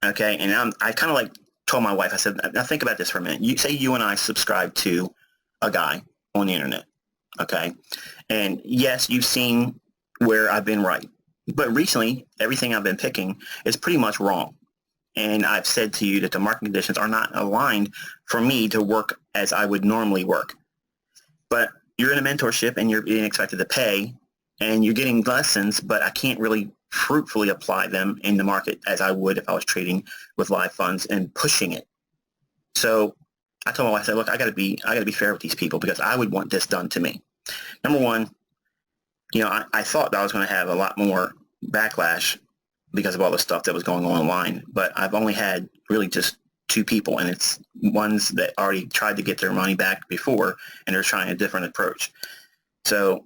Okay, and I kind of like told my wife, I said, now think about this for a minute. You say you and I subscribe to a guy on the internet, okay? And yes, you've seen where I've been right. But recently, everything I've been picking is pretty much wrong. And I've said to you that the market conditions are not aligned for me to work as I would normally work. But you're in a mentorship and you're being expected to pay and you're getting lessons, but I can't really fruitfully apply them in the market as I would if I was trading with live funds and pushing it. So I told my wife, I said, look, I got to be fair with these people because I would want this done to me. Number one, I thought that I was going to have a lot more backlash because of all the stuff that was going on online, but I've only had really just two people, and it's ones that already tried to get their money back before, and they're trying a different approach. So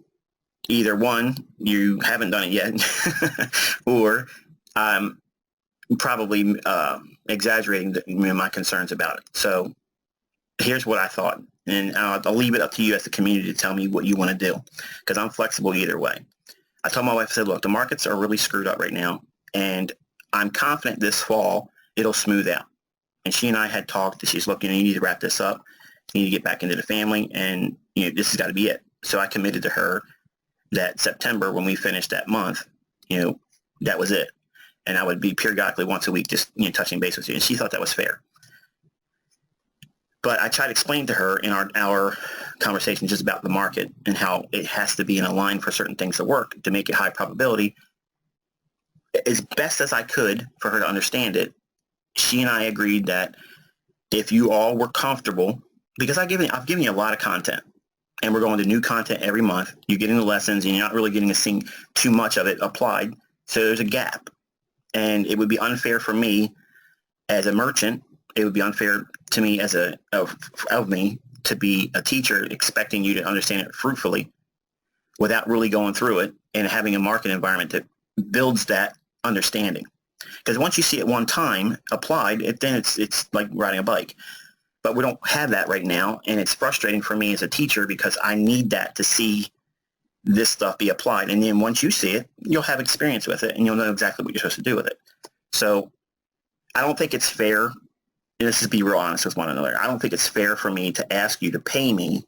either one, you haven't done it yet, or I'm probably exaggerating my concerns about it. So here's what I thought, and I'll leave it up to you as the community to tell me what you want to do, because I'm flexible either way. I told my wife, I said, look, the markets are really screwed up right now, and I'm confident this fall it'll smooth out. And she and I had talked. She's looking, you need to wrap this up. You need to get back into the family, and this has got to be it. So I committed to her that September, when we finished that month, that was it. And I would be periodically once a week just touching base with you. And she thought that was fair. But I tried to explain to her in our conversation just about the market and how it has to be in a line for certain things to work to make it high probability. As best as I could for her to understand it, she and I agreed that if you all were comfortable, because I've given you a lot of content, and we're going to new content every month. You're getting the lessons, and you're not really getting to see too much of it applied. So there's a gap, and it would be unfair for me as a merchant. It would be unfair to me as of me to be a teacher expecting you to understand it fruitfully without really going through it and having a market environment that builds that understanding. Because once you see it one time applied, then it's like riding a bike. But we don't have that right now, and it's frustrating for me as a teacher because I need that to see this stuff be applied. And then once you see it, you'll have experience with it, and you'll know exactly what you're supposed to do with it. So I don't think it's fair, and this is be real honest with one another, I don't think it's fair for me to ask you to pay me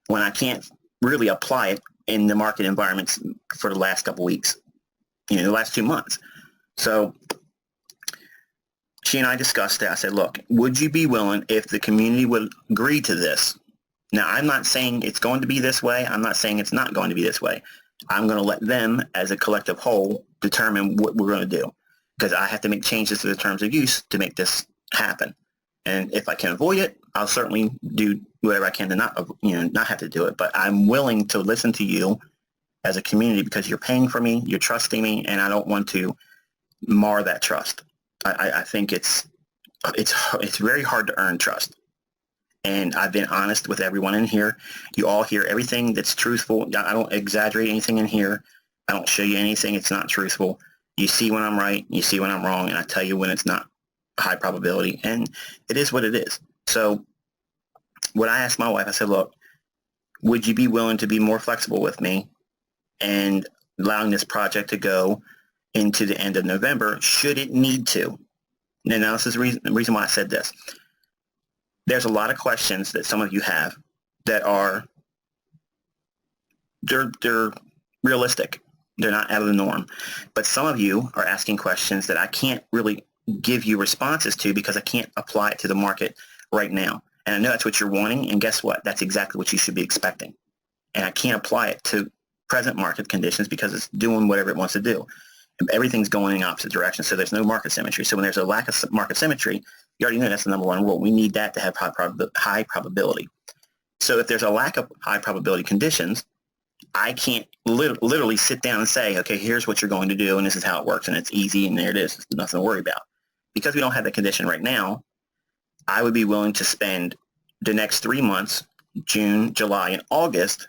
when I can't really apply it in the market environments for the last couple weeks, the last 2 months. So she and I discussed it. I said, look, would you be willing if the community would agree to this? Now, I'm not saying it's going to be this way. I'm not saying it's not going to be this way. I'm going to let them, as a collective whole, determine what we're going to do, because I have to make changes to the terms of use to make this happen. And if I can avoid it, I'll certainly do whatever I can to not have to do it. But I'm willing to listen to you as a community because you're paying for me, you're trusting me, and I don't want to mar that trust. I think it's very hard to earn trust. And I've been honest with everyone in here. You all hear everything that's truthful. I don't exaggerate anything in here. I don't show you anything it's not truthful. You see when I'm right, you see when I'm wrong, and I tell you when it's not high probability. And it is what it is. So when I asked my wife, I said, look, would you be willing to be more flexible with me and allowing this project to go into the end of November, should it need to? And now this is the reason why I said this. There's a lot of questions that some of you have that are, they're realistic. They're not out of the norm. But some of you are asking questions that I can't really give you responses to because I can't apply it to the market right now. And I know that's what you're wanting, and guess what? That's exactly what you should be expecting. And I can't apply it to present market conditions because it's doing whatever it wants to do. Everything's going in the opposite direction, so there's no market symmetry. So when there's a lack of market symmetry, you already know that's the number one rule. We need that to have high probability. So if there's a lack of high probability conditions, I can't literally sit down and say, okay, here's what you're going to do, and this is how it works, and it's easy, and there it is. There's nothing to worry about. Because we don't have that condition right now, I would be willing to spend the next 3 months, June, July, and August,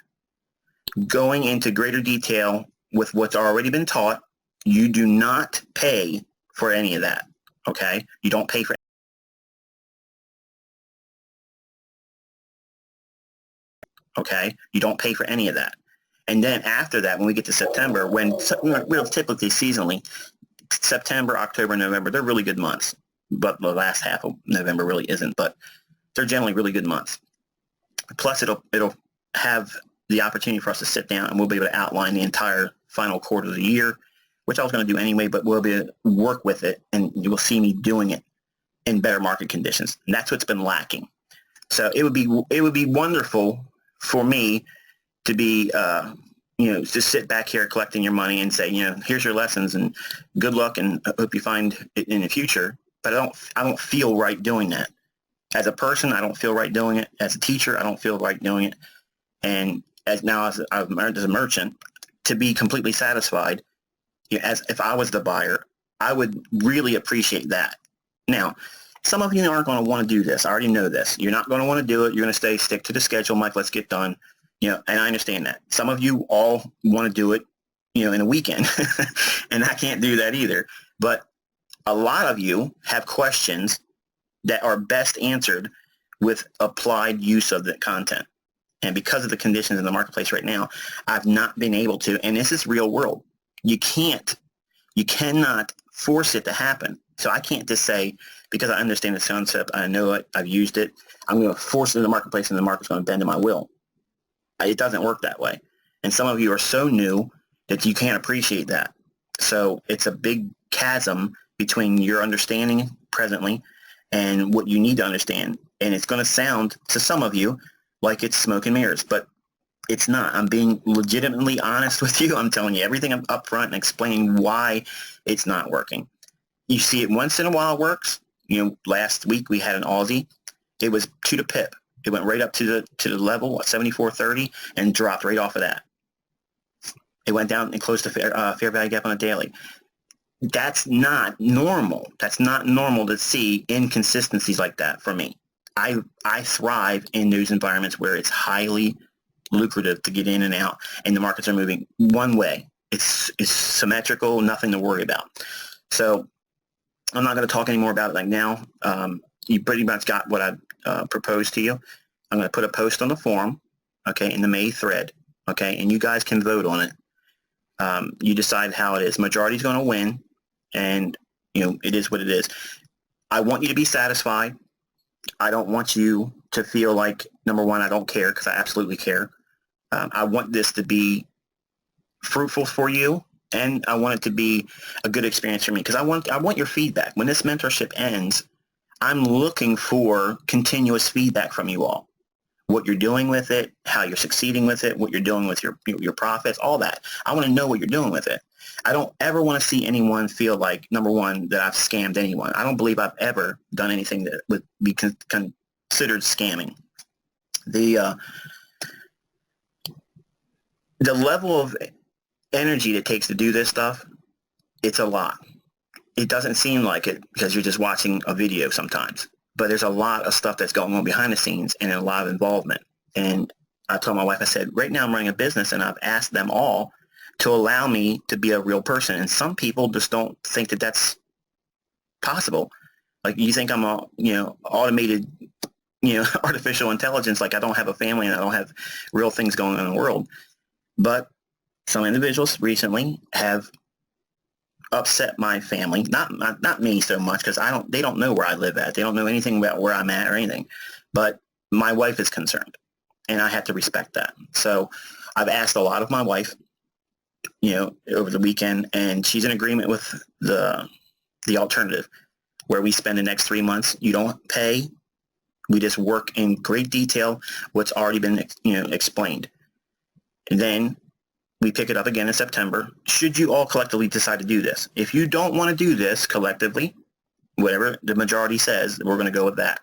going into greater detail with what's already been taught. You do not pay for any of that, okay? You don't pay for okay? You don't pay for any of that. And then after that, when we get to September, when real typically seasonally, September, October, November, they're really good months. but the last half of November really isn't. But they're generally really good months. Plus, it'll have the opportunity for us to sit down and we'll be able to outline the entire final quarter of the year, which I was going to do anyway, but we'll be able to work with it, and you will see me doing it in better market conditions. And that's what's been lacking. So it would be wonderful for me to be, just sit back here collecting your money and say, here's your lessons and good luck and I hope you find it in the future. But I don't feel right doing that. As a person, I don't feel right doing it. As a teacher, I don't feel right doing it. And as a merchant, to be completely satisfied, as if I was the buyer, I would really appreciate that. Now, some of you aren't going to want to do this. I already know this. You're not going to want to do it. You're going to stick to the schedule, Mike. Let's get done. And I understand that. Some of you all want to do it, in a weekend, and I can't do that either. But a lot of you have questions that are best answered with applied use of the content. And because of the conditions in the marketplace right now, I've not been able to, and this is real world. You cannot force it to happen. So I can't just say, because I understand the concept, I know it, I've used it, I'm going to force it in the marketplace and the market's going to bend to my will. It doesn't work that way. And some of you are so new that you can't appreciate that. So it's a big chasm between your understanding presently and what you need to understand. And it's going to sound to some of you like it's smoke and mirrors, but it's not. I'm being legitimately honest with you. I'm telling you everything up front and explaining why it's not working. You see it once in a while works. Last week we had an Aussie. It was to the pip. It went right up to the level of 74.30 and dropped right off of that. It went down and closed the fair value gap on a daily. That's not normal. That's not normal to see inconsistencies like that for me. I thrive in those environments where it's highly lucrative to get in and out, and the markets are moving one way. It's symmetrical, nothing to worry about. So I'm not going to talk anymore about it like now. You pretty much got what I proposed to you. I'm going to put a post on the forum, okay, in the May thread, okay, and you guys can vote on it. You decide how it is. Majority is going to win, and it is what it is. I want you to be satisfied. I don't want you to feel like, number one, I don't care, because I absolutely care. I want this to be fruitful for you, and I want it to be a good experience for me, because I want your feedback. When this mentorship ends, I'm looking for continuous feedback from you all. What you're doing with it, how you're succeeding with it, what you're doing with your profits, all that. I want to know what you're doing with it. I don't ever want to see anyone feel like, number one, that I've scammed anyone. I don't believe I've ever done anything that would be considered scamming. The level of energy it takes to do this stuff, it's a lot. It doesn't seem like it because you're just watching a video sometimes. But there's a lot of stuff that's going on behind the scenes and a lot of involvement. And I told my wife, I said, right now I'm running a business and I've asked them all to allow me to be a real person. And some people just don't think that that's possible. Like, you think I'm a, automated, artificial intelligence, like I don't have a family and I don't have real things going on in the world. But some individuals recently have upset my family, not me so much, because they don't know where I live at. They don't know anything about where I'm at or anything. But my wife is concerned, and I have to respect that. So I've asked a lot of my wife, over the weekend, and she's in agreement with the alternative, where we spend the next 3 months. You don't pay. We just work in great detail what's already been explained. And then we pick it up again in September, should you all collectively decide to do this. If you don't want to do this collectively, whatever the majority says, we're going to go with that.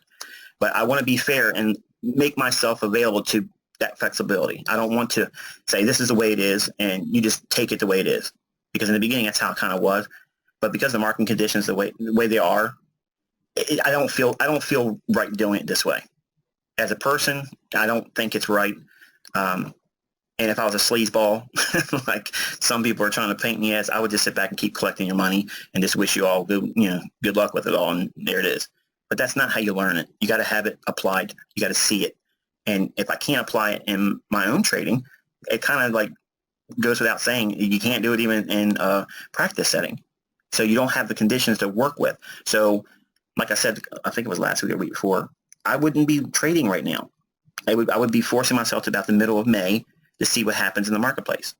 But I want to be fair and make myself available to that flexibility. I don't want to say this is the way it is and you just take it the way it is. Because in the beginning, that's how it kind of was. But because the market conditions, the way they are, I don't feel right doing it this way. As a person, I don't think it's right. And if I was a sleazeball, like some people are trying to paint me as, I would just sit back and keep collecting your money and just wish you all good luck with it all, and there it is. But that's not how you learn it. You got to have it applied. You got to see it. And if I can't apply it in my own trading, it kind of like goes without saying, you can't do it even in a practice setting. So you don't have the conditions to work with. So like I said, I think it was last week or week before, I wouldn't be trading right now. I would be forcing myself to about the middle of May to see what happens in the marketplace.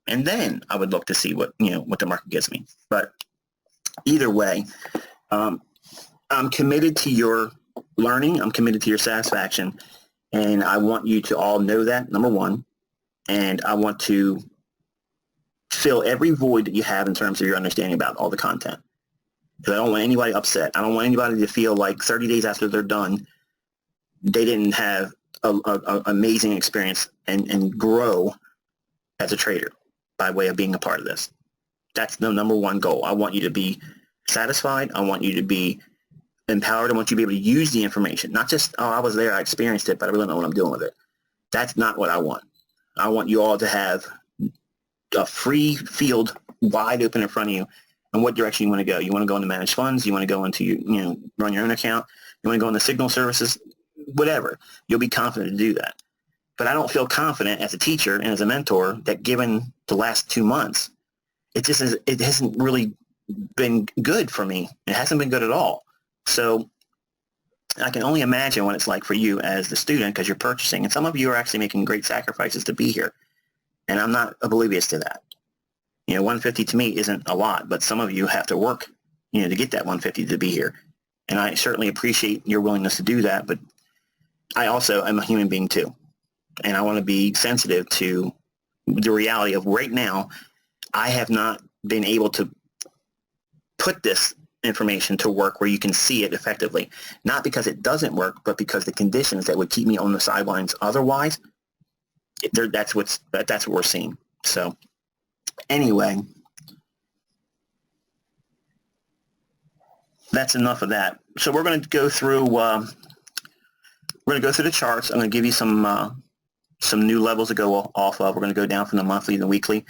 And then I would look to see what the market gives me. But either way, I'm committed to your learning. I'm committed to your satisfaction. And I want you to all know that, number one. And I want to fill every void that you have in terms of your understanding about all the content. Because I don't want anybody upset. I don't want anybody to feel like 30 days after they're done, they didn't have an amazing experience and grow as a trader by way of being a part of this. That's the number one goal. I want you to be satisfied. I want you to be empowered. I want you to be able to use the information. Not just, oh, I was there, I experienced it, but I really don't know what I'm doing with it. That's not what I want. I want you all to have a free field wide open in front of you and what direction you want to go. You want to go into managed funds. You want to go into, run your own account. You want to go into signal services, whatever. You'll be confident to do that. But I don't feel confident as a teacher and as a mentor that given the last 2 months, it hasn't really been good for me. It hasn't been good at all. So I can only imagine what it's like for you as the student because you're purchasing. And some of you are actually making great sacrifices to be here. And I'm not oblivious to that. 150 to me isn't a lot, but some of you have to work, to get that 150 to be here. And I certainly appreciate your willingness to do that, but I also am a human being too. And I want to be sensitive to the reality of right now, I have not been able to put this information to work where you can see it effectively. Not because it doesn't work, but because the conditions that would keep me on the sidelines otherwise, that's what we're seeing. So anyway, that's enough of that. So we're going to go through the charts. I'm going to give you some new levels to go off of. We're going to go down from the monthly to the weekly.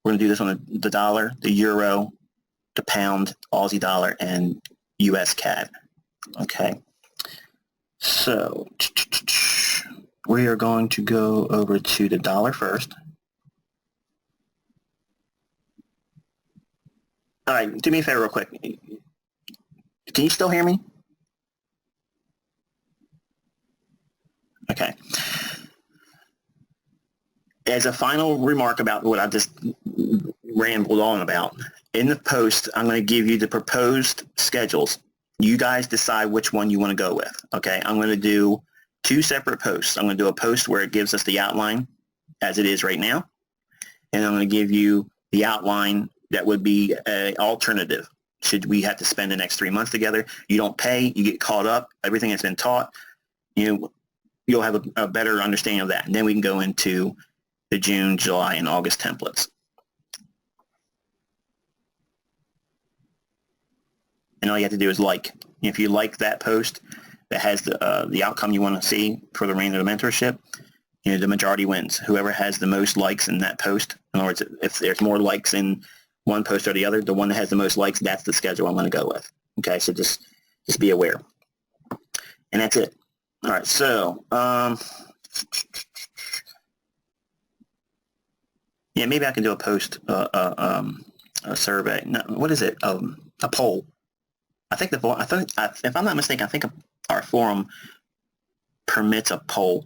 We're going to do this on the dollar, the euro, the pound, Aussie dollar, and US CAD. Okay. So we are going to go over to the dollar first. All right, do me a favor real quick. Can you still hear me? Okay. As a final remark about what I just rambled on about, in the post, I'm going to give you the proposed schedules. You guys decide which one you want to go with, okay? I'm going to do 2 separate posts. I'm going to do a post where it gives us the outline as it is right now, and I'm going to give you the outline that would be an alternative. Should we have to spend the next 3 months together? You don't pay, you get caught up, everything has been taught, you'll have a better understanding of that. And then we can go into the June, July, and August templates. And all you have to do is like. If you like that post that has the outcome you want to see for the remainder of the mentorship, the majority wins. Whoever has the most likes in that post, in other words, if there's more likes in one post or the other, the one that has the most likes, that's the schedule I'm going to go with. Okay, so just be aware. And that's it. All right, so yeah, maybe I can do a post, a survey. No, what is it? A poll. I think if I'm not mistaken, I think our forum permits a poll,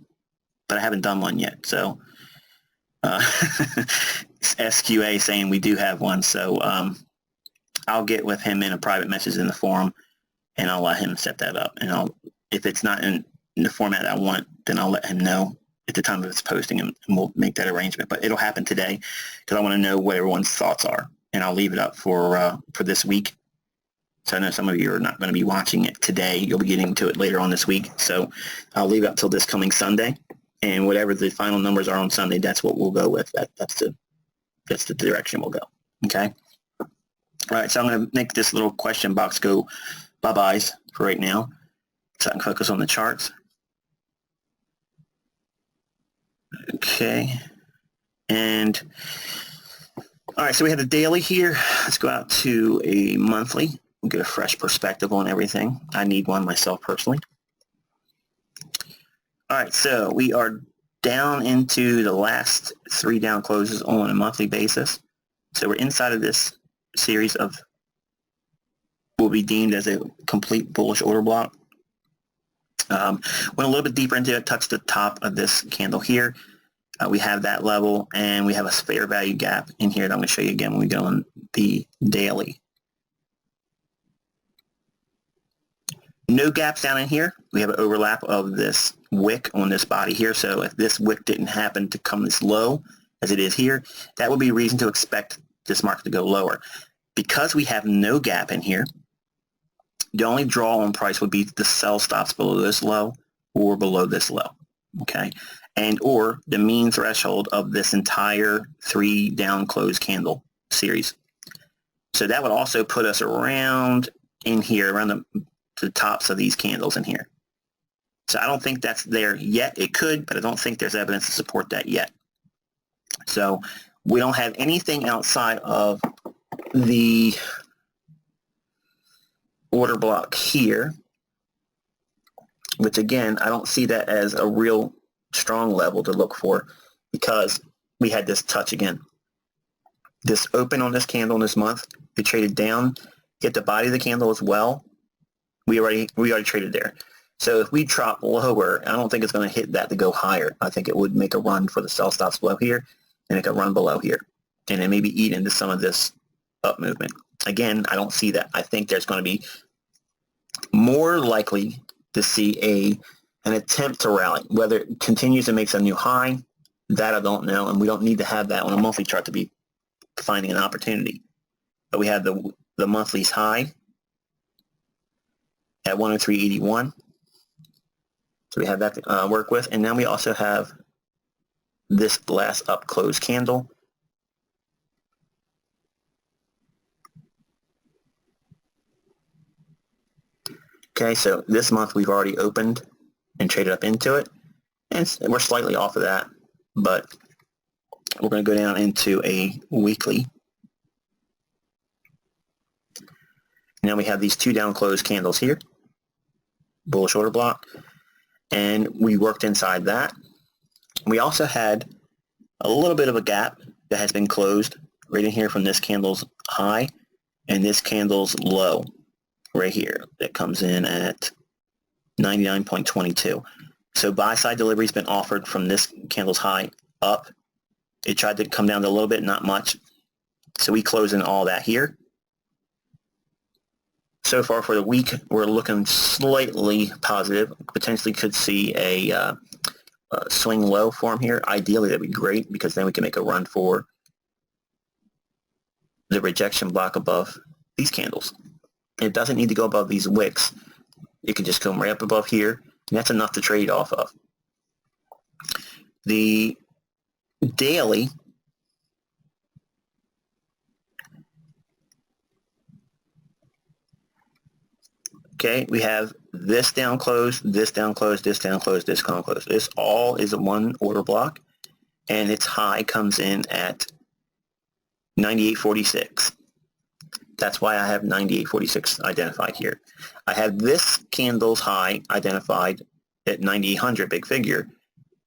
but I haven't done one yet. So SQA saying we do have one. So I'll get with him in a private message in the forum, and I'll let him set that up. And if it's not in the format I want, then I'll let him know at the time of its posting, and we'll make that arrangement. But it'll happen today because I want to know what everyone's thoughts are, and I'll leave it up for this week. So I know some of you are not going to be watching it today. You'll be getting to it later on this week. So I'll leave it up till this coming Sunday, and whatever the final numbers are on Sunday, that's what we'll go with. That's the direction we'll go. Okay. All right. So I'm going to make this little question box go bye-byes for right now, so I can focus on the charts. Okay. And all right. So we have the daily here. Let's go out to a monthly. Get a fresh perspective on everything. I need one myself personally. All right, so we are down into the last 3 down closes on a monthly basis. So we're inside of this series of will be deemed as a complete bullish order block. Went a little bit deeper into it, touched the top of this candle here. We have that level, and we have a fair value gap in here that I'm going to show you again when we go on the daily. No gaps down in here. We have an overlap of this wick on this body here, so if this wick didn't happen to come this low as it is here, that would be reason to expect this market to go lower. Because we have no gap in here, the only draw on price would be the sell stops below this low or below this low, okay? And or the mean threshold of this entire 3 down close candle series. So that would also put us around in here, around the tops of these candles in here. So I don't think that's there yet. It could, but I don't think there's evidence to support that yet. So we don't have anything outside of the order block here, which again, I don't see that as a real strong level to look for because we had this touch again. This open on this candle in this month, it traded down, hit the body of the candle as well. We already traded there. So if we drop lower, I don't think it's going to hit that to go higher. I think it would make a run for the sell stops below here and make a run below here and then maybe eat into some of this up movement. Again, I don't see that. I think there's going to be more likely to see an attempt to rally. Whether it continues and makes a new high, that I don't know, and we don't need to have that on a monthly chart to be finding an opportunity. But we have the monthly's high at 103.81. So we have that to work with. And then we also have this last up close candle. Okay, so this month we've already opened and traded up into it. And we're slightly off of that, but we're going to go down into a weekly. Now we have these 2 down close candles here, bullish order block, and we worked inside that. We also had a little bit of a gap that has been closed right in here from this candle's high and this candle's low right here that comes in at 99.22. So buy side delivery has been offered from this candle's high up. It tried to come down to a little bit, not much. So we close in all that here. So far for the week, we're looking slightly positive. Potentially could see a swing low form here. Ideally, that'd be great because then we can make a run for the rejection block above these candles. It doesn't need to go above these wicks. It can just come right up above here, and that's enough to trade off of. The daily okay, we have this down close, this down close, this down close, this down close. This all is a one order block, and its high comes in at 98.46. That's why I have 98.46 identified here. I have this candle's high identified at 9800 big figure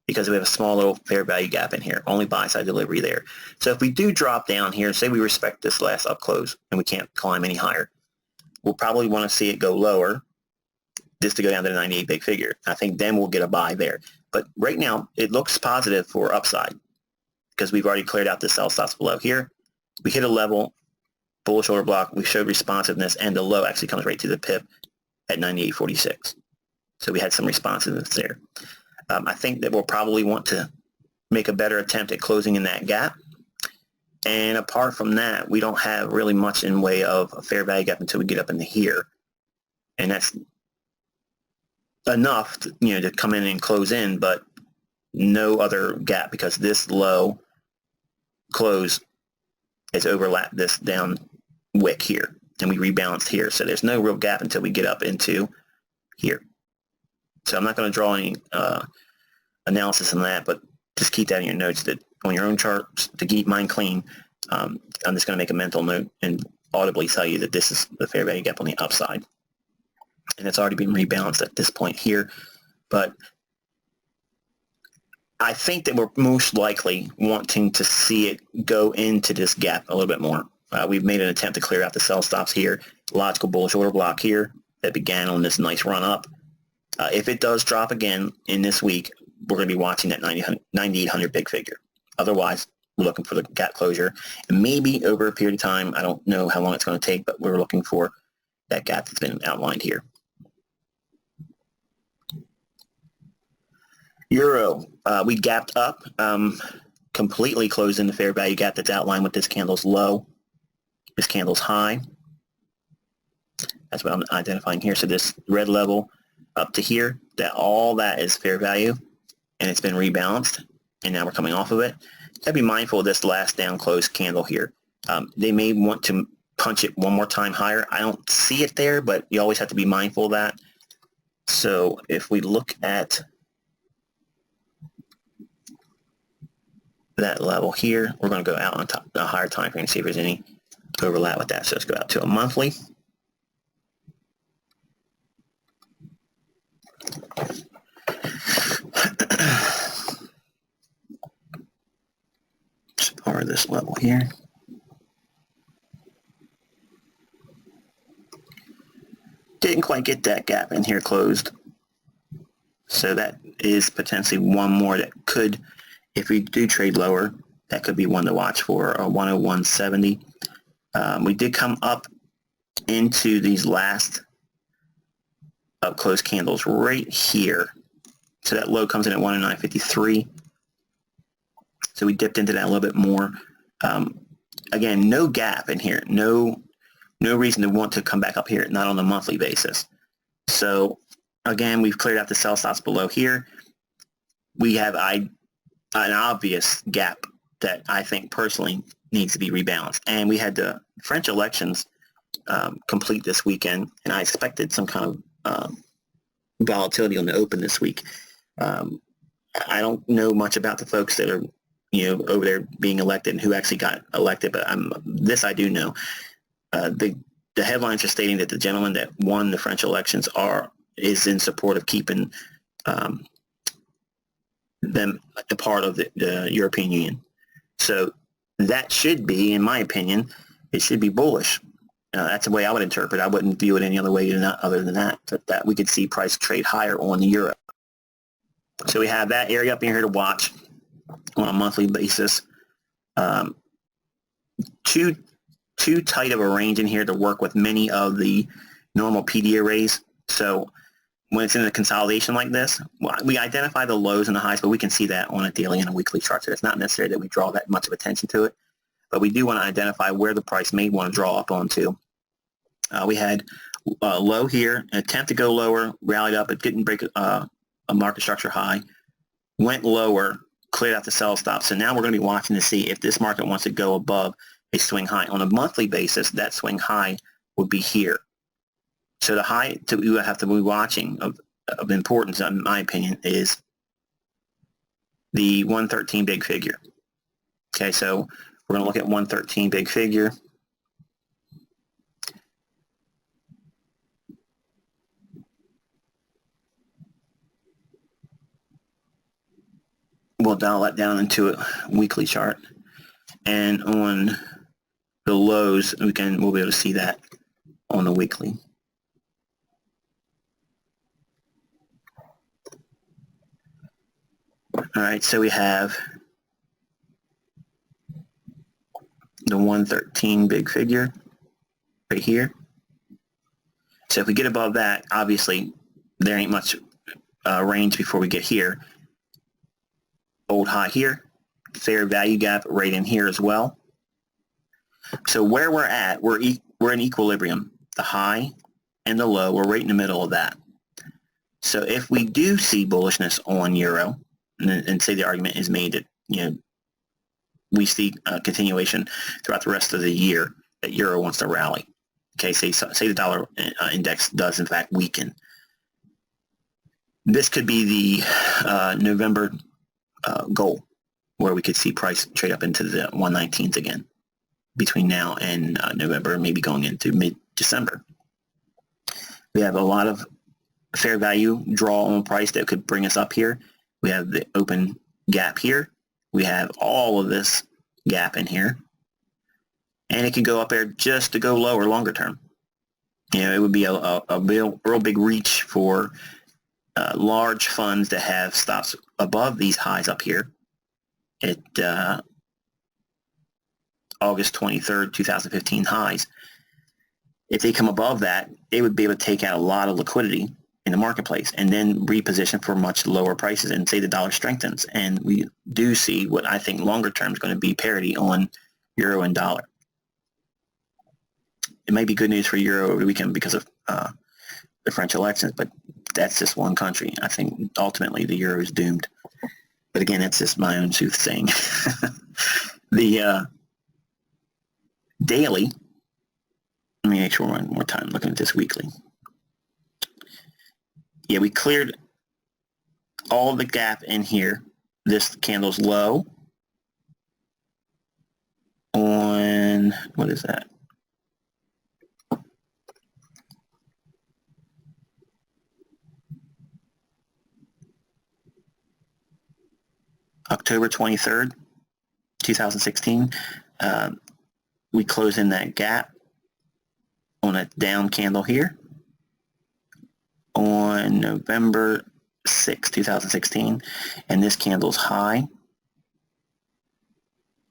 because we have a small little fair value gap in here, only buy side delivery there. So if we do drop down here, say we respect this last up close and we can't climb any higher, we'll probably want to see it go lower just to go down to the 98 big figure. I think then we'll get a buy there. But right now, it looks positive for upside because we've already cleared out the sell stops below here. We hit a level, bullish order block, we showed responsiveness, and the low actually comes right to the pip at 98.46. So we had some responsiveness there. I think that we'll probably want to make a better attempt at closing in that gap. And apart from that, we don't have really much in way of a fair value gap until we get up into here. And that's enough to, to come in and close in, but no other gap because this low close has overlapped this down wick here, and we rebalanced here. So there's no real gap until we get up into here. So I'm not going to draw any analysis on that, but just keep that in your notes that on your own charts to keep mine clean. I'm just going to make a mental note and audibly tell you that this is the fair value gap on the upside. And it's already been rebalanced at this point here. But I think that we're most likely wanting to see it go into this gap a little bit more. We've made an attempt to clear out the sell stops here. Logical bullish order block here that began on this nice run up. If it does drop again in this week, we're going to be watching that 9,800 big figure. Otherwise, we're looking for the gap closure. And maybe over a period of time, I don't know how long it's going to take, but we're looking for that gap that's been outlined here. Euro, we gapped up, completely closed in the fair value gap that's outlined with this candle's low, this candle's high. That's what I'm identifying here. So this red level up to here, all that is fair value, and it's been rebalanced, and now we're coming off of it. Gotta be mindful of this last down close candle here. They may want to punch it one more time higher. I don't see it there, but you always have to be mindful of that. So if we look at that level here, we're going to go out on top a higher time frame and see if there's any overlap with that. So let's go out to a monthly. Just power this level here. Didn't quite get that gap in here closed. So that is potentially one more that could, if we do trade lower, that could be one to watch for, a 101.70. We did come up into these last up close candles right here. So that low comes in at 109.53. So we dipped into that a little bit more. Again, no gap in here. No reason to want to come back up here, not on a monthly basis. So again, we've cleared out the sell stops below here. We have an obvious gap that I think personally needs to be rebalanced. And we had the French elections complete this weekend, and I expected some kind of volatility on the open this week. I don't know much about the folks that are, over there being elected and who actually got elected, but this I do know. The headlines are stating that the gentleman that won the French elections is in support of keeping them a part of the European Union. So that should be, in my opinion, it should be bullish. That's the way I would interpret it. I wouldn't view it any other way other than that we could see price trade higher on the euro. So we have that area up in here to watch on a monthly basis. Too tight of a range in here to work with many of the normal PD arrays. So when it's in a consolidation like this, we identify the lows and the highs, but we can see that on a daily and a weekly chart. So it's not necessary that we draw that much of attention to it, but we do want to identify where the price may want to draw up onto. We had a low here, an attempt to go lower, rallied up, it didn't break a market structure high, went lower, cleared out the sell stop. So now we're going to be watching to see if this market wants to go above a swing high. On a monthly basis, that swing high would be here. So the high you have to be watching of importance, in my opinion, is the 113 big figure. Okay, so we're going to look at 113 big figure. We'll dial that down into a weekly chart, and on the lows, we'll be able to see that on the weekly. All right, so we have the 113 big figure right here. So if we get above that, obviously there ain't much range before we get here. Old high here, fair value gap right in here as well. So where we're at, we're in equilibrium. The high and the low, we're right in the middle of that. So if we do see bullishness on euro, and say the argument is made that we see a continuation throughout the rest of the year that euro wants to rally. Okay, say the dollar index does in fact weaken. This could be the November goal, where we could see price trade up into the 119s again between now and November, maybe going into mid-December. We have a lot of fair value draw on price that could bring us up here. We have the open gap here. We have all of this gap in here. and it could go up there just to go lower longer term. You know, it would be a real big reach for large funds that have stops above these highs up here at August 23rd, 2015 highs. If they come above that, they would be able to take out a lot of liquidity in the marketplace and then reposition for much lower prices, and say the dollar strengthens. And we do see what I think longer term is going to be parity on euro and dollar. It might be good news for euro over the weekend because of the French elections, but that's just one country. I think ultimately the euro is doomed. But again, that's just my own soothsaying. The daily, let me make sure one more time looking at this weekly. Yeah, we cleared all the gap in here. This candle's low on, what is that? October 23rd, 2016. We close in that gap on a down candle here on November 6, 2016, and this candle's high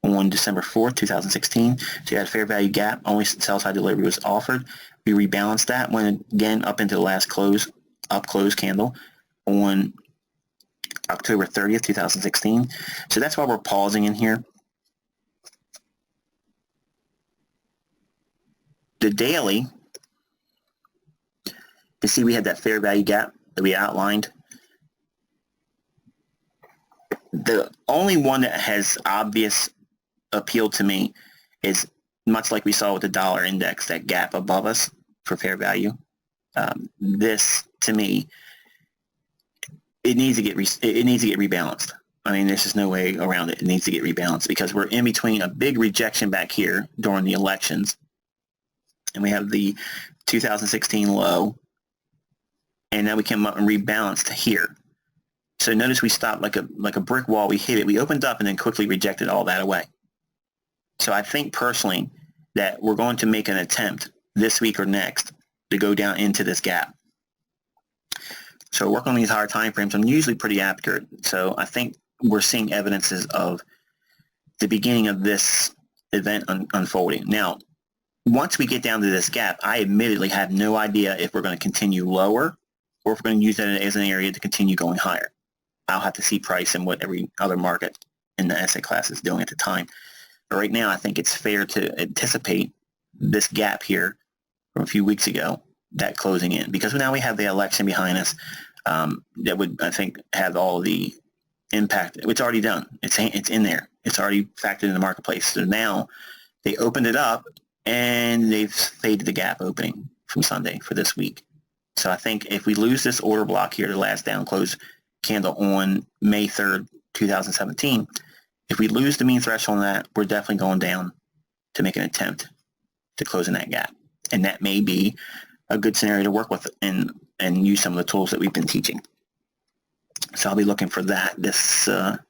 on December 4th, 2016. So you had a fair value gap, only sell side delivery was offered. We rebalanced that, went again up into the last close, up close candle on October 30th, 2016. So that's why we're pausing in here. The daily, you see we had that fair value gap that we outlined. The only one that has obvious appeal to me is, much like we saw with the dollar index, that gap above us for fair value. This, to me, it needs to get rebalanced. I mean, there's just no way around it. It needs to get rebalanced because we're in between a big rejection back here during the elections, and we have the 2016 low, and now we came up and rebalanced here. So notice we stopped like a brick wall. We hit it. We opened up and then quickly rejected all that away. So I think personally that we're going to make an attempt this week or next to go down into this gap. So work on these higher time frames. I'm usually pretty accurate. So I think we're seeing evidences of the beginning of this event unfolding. Now, once we get down to this gap, I admittedly have no idea if we're going to continue lower or if we're going to use that as an area to continue going higher. I'll have to see price and what every other market in the asset class is doing at the time. But right now, I think it's fair to anticipate this gap here from a few weeks ago, that closing in, because now we have the election behind us. That would, I think, have all the impact. It's already done. It's in there. It's already factored in the marketplace. So now they opened it up and they've faded the gap opening from Sunday for this week. So I think if we lose this order block here, the last down close candle on May 3rd, 2017, if we lose the mean threshold on that, we're definitely going down to make an attempt to close in that gap. And that may be a good scenario to work with and use some of the tools that we've been teaching. So I'll be looking for that. Let's have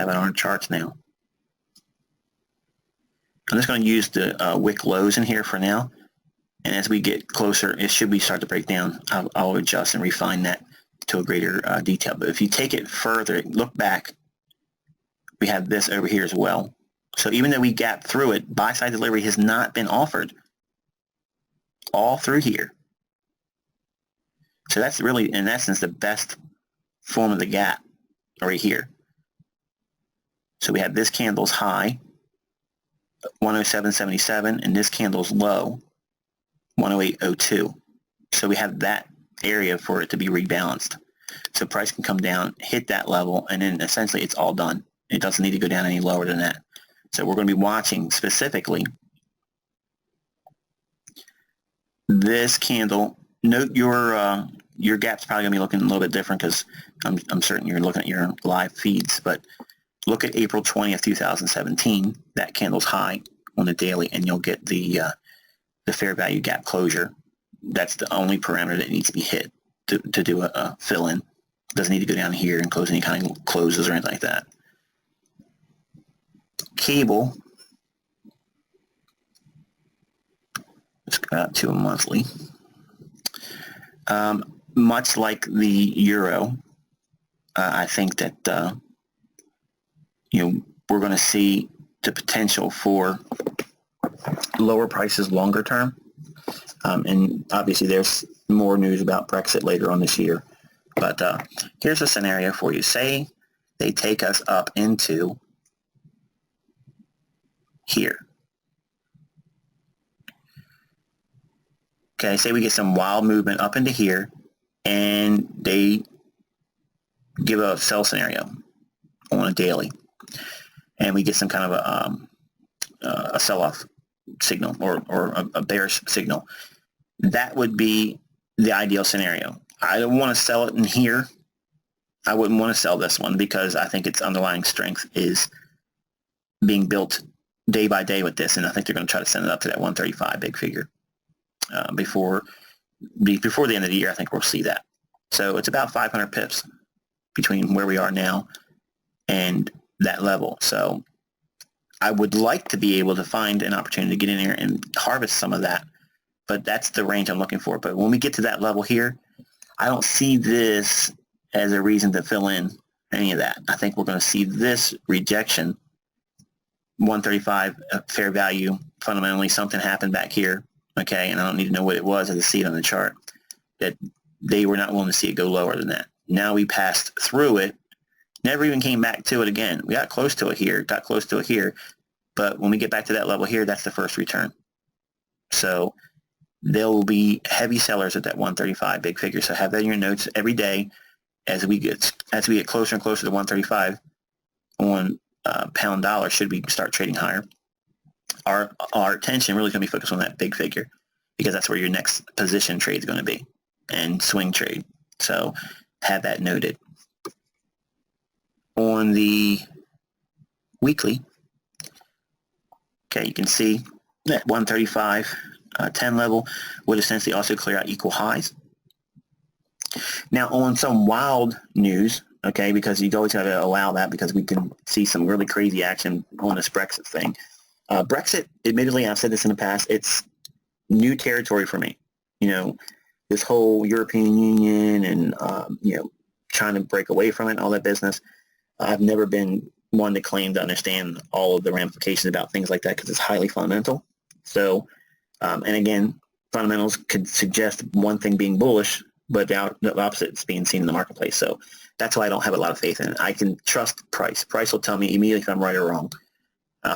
it on our charts now. I'm just going to use the wick lows in here for now. And as we get closer, we start to break down. I'll adjust and refine that to a greater detail. But if you take it further, look back, we have this over here as well. So even though we gapped through it, buy-side delivery has not been offered all through here. So that's really, in essence, the best form of the gap right here. So we have this candle's high, 107.77, and this candle's low, 108.02. So we have that area for it to be rebalanced. So price can come down, hit that level, and then essentially it's all done. It doesn't need to go down any lower than that. So we're going to be watching specifically this candle. Note your gap's probably going to be looking a little bit different because I'm certain you're looking at your live feeds, but look at April 20th, 2017. That candle's high on the daily, and you'll get the fair value gap closure. That's the only parameter that needs to be hit to do a fill-in. Doesn't need to go down here and close any kind of closes or anything like that. Cable, Let's go out to a monthly. Much like the euro, I think that we're going to see the potential for lower prices longer term. And obviously there's more news about Brexit later on this year. But here's a scenario for you. Say they take us up into here. Okay, say we get some wild movement up into here, and they give a sell scenario on a daily, and we get some kind of a sell-off signal or a bearish signal. That would be the ideal scenario. I don't want to sell it in here. I wouldn't want to sell this one because I think its underlying strength is being built day by day with this, and I think they're going to try to send it up to that 135 big figure before the end of the year. I think we'll see that. So it's about 500 pips between where we are now and that level. So I would like to be able to find an opportunity to get in here and harvest some of that, but that's the range I'm looking for. But when we get to that level here, I don't see this as a reason to fill in any of that. I think we're going to see this rejection, 135 fair value. Fundamentally, something happened back here, okay, and I don't need to know what it was. I just see it on the chart that they were not willing to see it go lower than that. Now we passed through it, never even came back to it again. We got close to it here, but when we get back to that level here, that's the first return. So there will be heavy sellers at that 135 big figure. So have that in your notes every day as we get closer and closer to 135 on pound dollar. Should we start trading higher? Our attention really going to be focused on that big figure because that's where your next position trade is going to be and swing trade. So have that noted. On the weekly, okay, you can see that 135 10 level would essentially also clear out equal highs. Now on some wild news, okay, because you always have to allow that because we can see some really crazy action on this Brexit thing. Brexit, admittedly, I've said this in the past, it's new territory for me. This whole European Union and, trying to break away from it, all that business. I've never been one to claim to understand all of the ramifications about things like that because it's highly fundamental. So, and again, fundamentals could suggest one thing being bullish, but the opposite is being seen in the marketplace. So that's why I don't have a lot of faith in it. I can trust price. Price will tell me immediately if I'm right or wrong.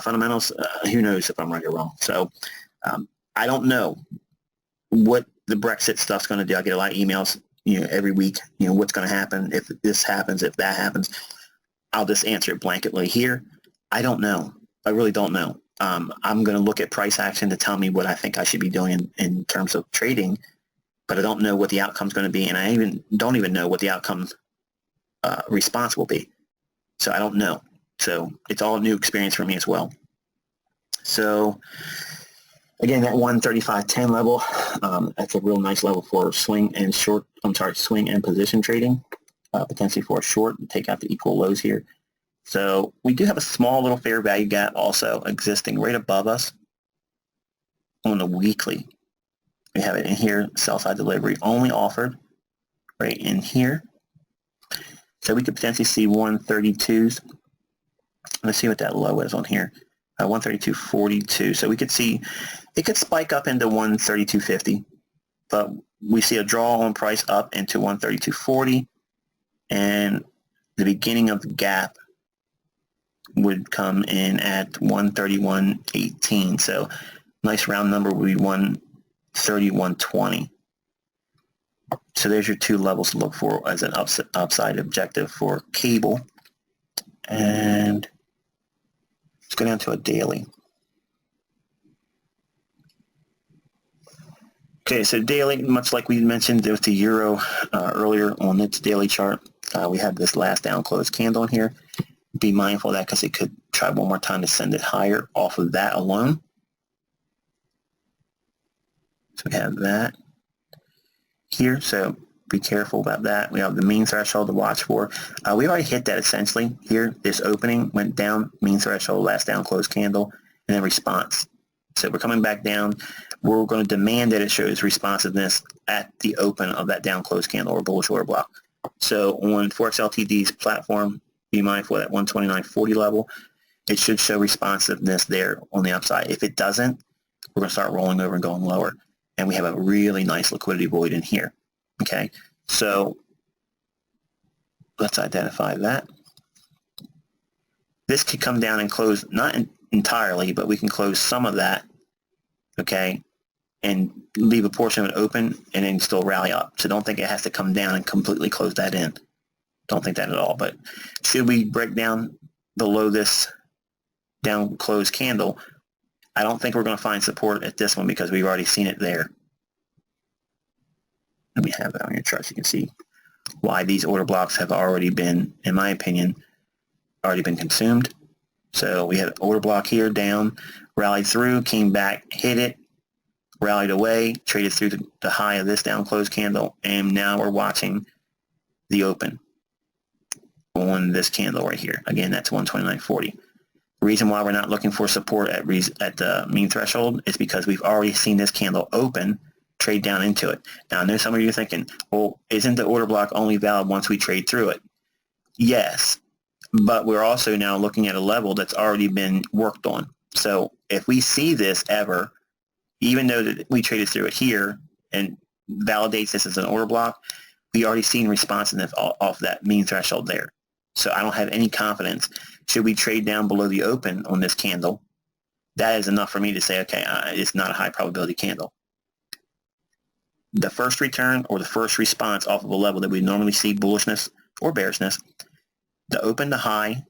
Fundamentals, who knows if I'm right or wrong. So I don't know what the Brexit stuff's going to do. I get a lot of emails, every week, what's going to happen if this happens, if that happens. I'll just answer it blanketly here. I don't know. I really don't know. I'm going to look at price action to tell me what I think I should be doing in terms of trading, but I don't know what the outcome's going to be, and I don't even know what the outcome response will be. So I don't know. So it's all a new experience for me as well. So again, that 135.10 level, that's a real nice level for swing and position trading, potentially for a short, take out the equal lows here. So we do have a small little fair value gap also existing right above us on the weekly. We have it in here, sell side delivery only offered right in here. So we could potentially see 132s. Let's see what that low is on here. 132.42. So we could see it could spike up into 132.50, but we see a draw on price up into 132.40, and the beginning of the gap would come in at 131.18. So nice round number would be 131.20. So there's your two levels to look for as an upside objective for cable. And let's go down to a daily. Okay, so daily, much like we mentioned with the euro earlier on its daily chart, we have this last down close candle in here. Be mindful of that because it could try one more time to send it higher off of that alone. So we have that here, so be careful about that. We have the mean threshold to watch for. We already hit that essentially here. This opening went down, mean threshold, last down close candle, and then response. So we're coming back down. We're going to demand that it shows responsiveness at the open of that down close candle or bullish order block. So on Forex Ltd's platform, be mindful of that 129.40 level. It should show responsiveness there on the upside. If it doesn't, we're going to start rolling over and going lower. And we have a really nice liquidity void in here. Okay, so let's identify that. This could come down and close, not entirely, but we can close some of that, okay, and leave a portion of it open and then still rally up. So don't think it has to come down and completely close that in. Don't think that at all. But should we break down below this down close candle, I don't think we're going to find support at this one because we've already seen it there. Let me have that on your chart so you can see why these order blocks have already been, in my opinion, already been consumed. So we had an order block here down, rallied through, came back, hit it, rallied away, traded through the high of this down close candle, and now we're watching the open on this candle right here. Again, that's 129.40. The reason why we're not looking for support at the mean threshold is because we've already seen this candle open, trade down into it. Now, I know some of you are thinking, well, isn't the order block only valid once we trade through it? Yes, but we're also now looking at a level that's already been worked on. So if we see this ever, even though that we traded through it here and validates this as an order block, we already seen responsiveness off that mean threshold there. So I don't have any confidence. Should we trade down below the open on this candle, that is enough for me to say, okay, it's not a high probability candle. The first return or the first response off of a level that we normally see bullishness or bearishness, the open, the high,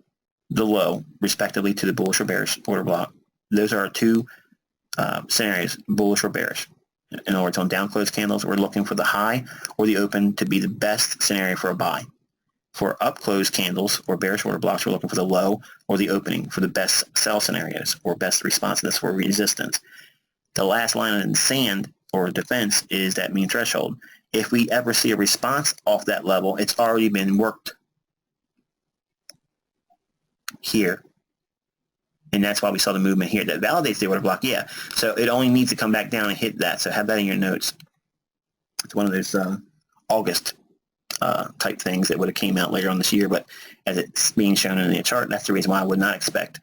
the low, respectively to the bullish or bearish order block. Those are our two scenarios, bullish or bearish. In other words, on down close candles, we're looking for the high or the open to be the best scenario for a buy. For up close candles or bearish order blocks, we're looking for the low or the opening for the best sell scenarios or best responsiveness for resistance. The last line in the sand or defense is that mean threshold. If we ever see a response off that level, it's already been worked here. And that's why we saw the movement here. That validates the order block, yeah. So it only needs to come back down and hit that. So have that in your notes. It's one of those August type things that would have came out later on this year, but as it's being shown in the chart, that's the reason why I would not expect